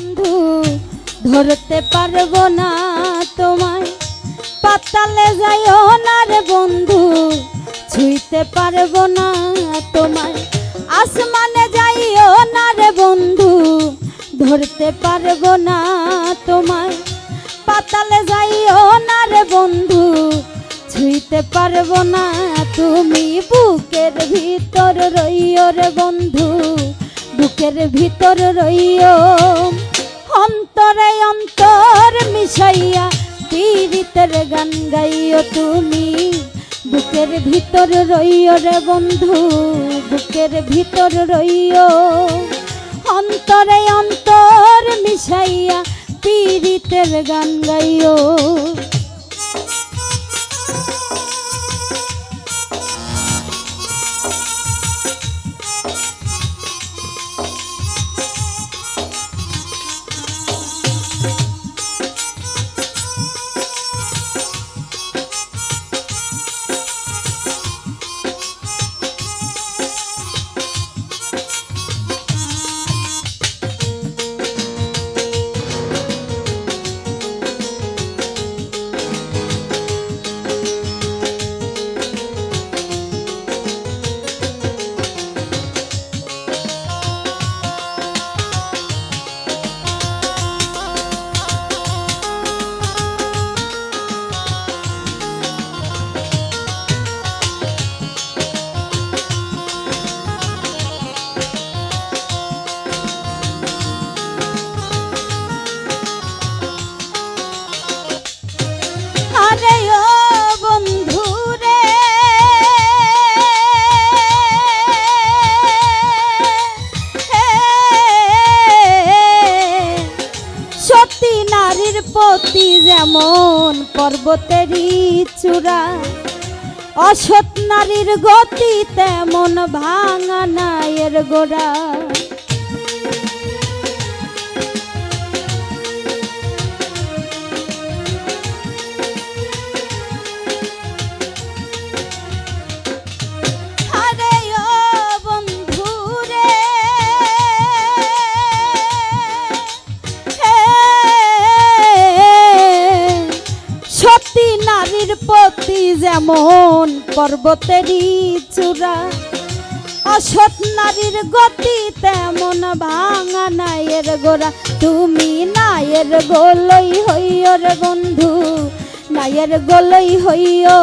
বন্ধু ধরতে পারবো না তোমায়, পাতালে যাইও না রে বন্ধু ছুঁইতে পারবো না তোমায়, আসমানে যাইও না রে বন্ধু ধরতে পারবো না তোমায়, পাতালে যাইও না রে বন্ধু ছুঁইতে পারবো না। তুমি বুকের ভিতর রইও রে বন্ধু, বুকের ভিতর রইও, অন্তরে অন্তর মিশাইয়া পীড়িতের গান গাইও। তুমি বুকের ভিতর রইও রে বন্ধু, বুকের ভিতর রইও, অন্তরে অন্তর মিশাইয়া পীড়িতের গান গাইও। পতি যেমন পর্বতেরই চূড়া, অসৎ নারীর গতি তেমন ভাঙা নায়ের গোড়া। পতি যেমন পর্বতেরই চূড়া, অসৎ নারীর গতি তেমন ভাঙা নায়ের গোড়া। তুমি নায়ের গোলই হইও রে বন্ধু, নায়ের গোলই হইও,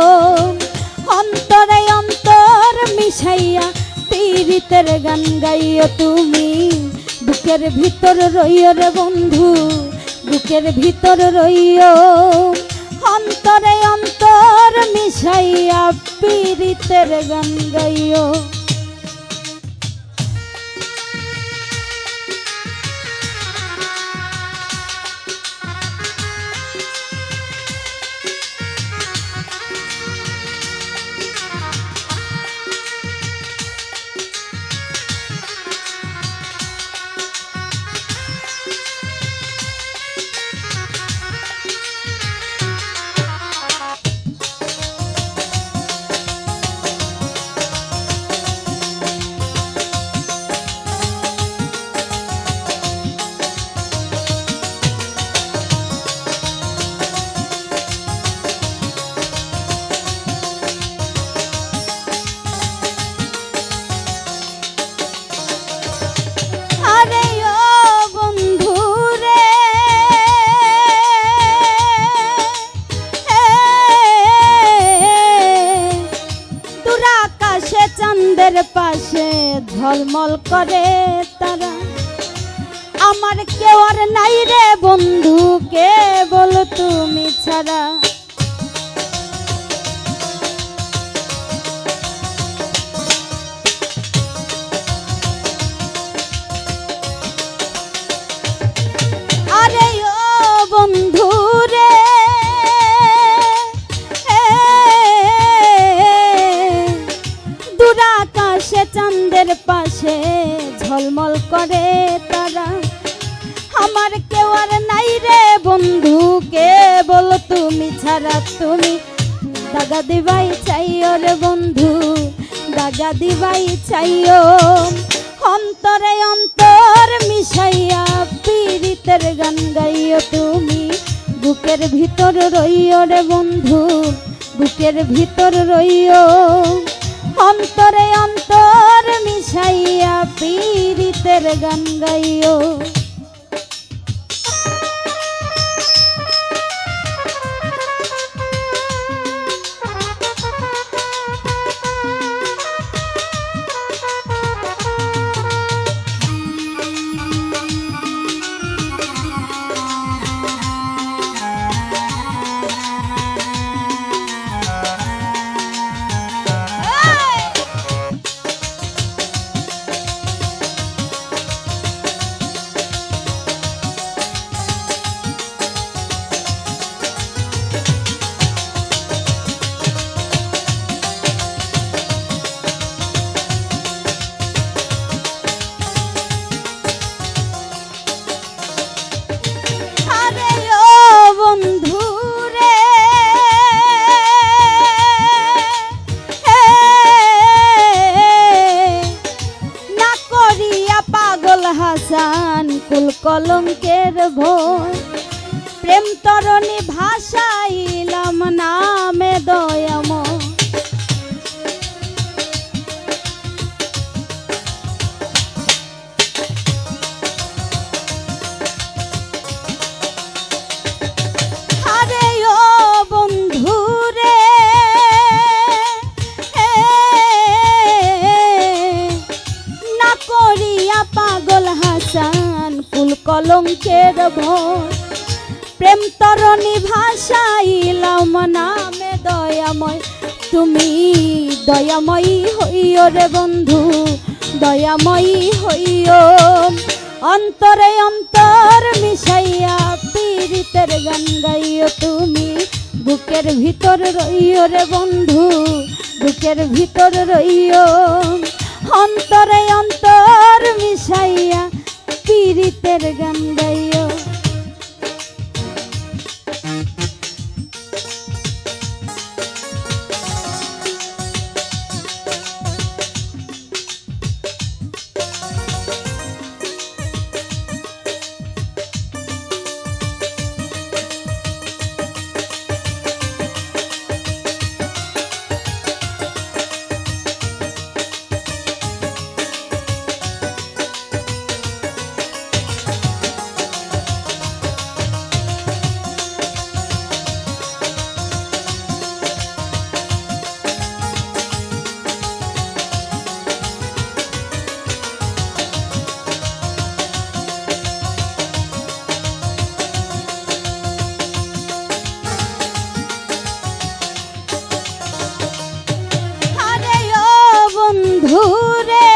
অন্তরে অন্তর মিশাইয়া পীড়িতের গান গাইও। তুমি বুকের ভিতর রইও রে বন্ধু, বুকের ভিতর রইও, অন্তরে অন্তর মিশাইয়া পীড়িতের গান গাইও। চাঁদের পাশে ঝলমল করে তারা, আমার কেউ আর নাই রে বন্ধু কেবল তুমি ছাড়া। আরে ও বন্ধু রে, আকাশে চাঁদের পাশে ঝলমল করে তারা, আমার কেউ আর নাই রে বন্ধু কেবল তুমি ছাড়া। তুমি দাগা দিবাই চাইও রে বন্ধু, দাগা দিবাই চাইও, অন্তরে অন্তর মিশাইয়া পীড়িতের পীড়িতের গান গাইও তুমি, বুকের ভিতর রইও রে বন্ধু, বুকের ভিতর রইও, অন্তরে অন্তর মিশাইয়া পীড়িতের গান গাইও। কুল কলঙ্কের ভয়, প্রেম তরণী ভাষাইলাম নামে দয়াময়। আরে ও বন্ধু রে, না করিয়া পাগল হাসান কুল কলঙ্কের ভয়, প্রেম তরণী ভাষাইলাম নামে দয়াময়। তুমি দয়াময়ী হইও রে বন্ধু, দয়াময়ী হইও, অন্তরে অন্তর মিশাইয়া পীড়িতের গান গাইও তুমি, বুকের ভিতর রইও রে বন্ধু, বুকের ভিতর রইও, অন্তরে অন্তর মিশাইয়া পীড়িতের গান গাইও। বন্ধুরে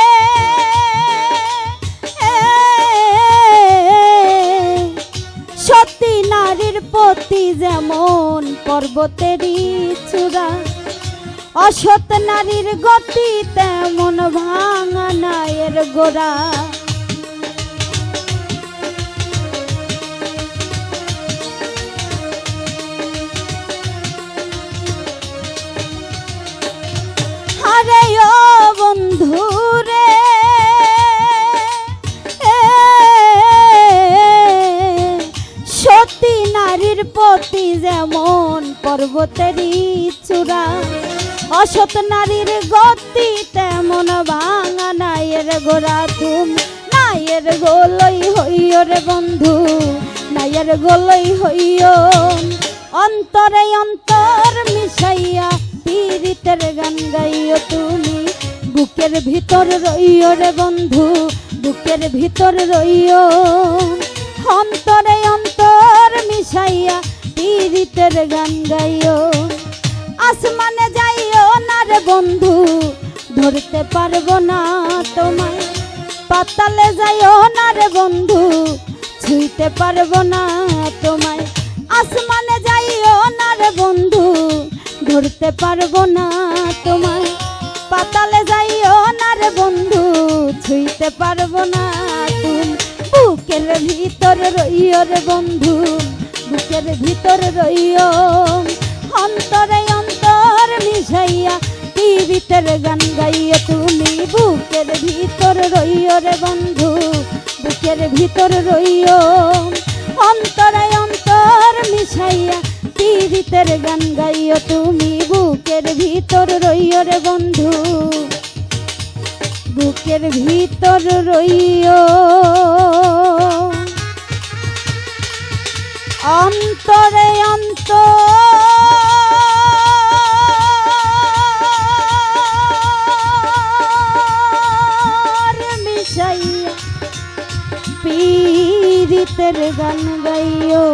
সতী নারীর প্রতি যেমন পর্বতেরই চূড়া, অসৎ নারীর গতি তেমন ভাঙা নায়ের গোড়া। আরে ও বন্ধুরে, সতী নারীর প্রতি যেমন পর্বতেরই চূড়া, অসৎ নারীর গতি তেমন ভাঙা নায়ের গোড়া। তুমি নায়ের গোলই হইও রে বন্ধু, নায়ের গোলই হইও, অন্তরে অন্তর মিশাইয়া পীড়িতের গান গাইও তুমি, বুকের ভিতর রইও রে বন্ধু, বুকের ভিতর রইও, অন্তরে অন্তর মিশাইয়া পীড়িতের গান গাইও। আসমানে যাইও না রে বন্ধু, ধরতে পারবো না তোমায়, পাতালে যাইও না রে বন্ধু, ছুঁইতে পারবো না তোমায়। আসমানে যাইও না রে বন্ধু, ধরতে পারবো না তোমায়, পাতালে যাইও না রে বন্ধু, ছুঁইতে পারবো না তুমি। বুকের ভিতর রইও রে বন্ধু, বুকের ভিতর রইও, অন্তরে অন্তর মিশাইয়া পীড়িতের গান গাইও তুমি, বুকের ভিতর রইও রে বন্ধু, বুকের ভিতর রইও, পীড়িতের গান গাইও তুমি বুকের ভিতর রইও রে বন্ধু বুকের ভিতর রইও অন্তরে অন্তর মিশাইয়া পীড়িতের গান গাইও।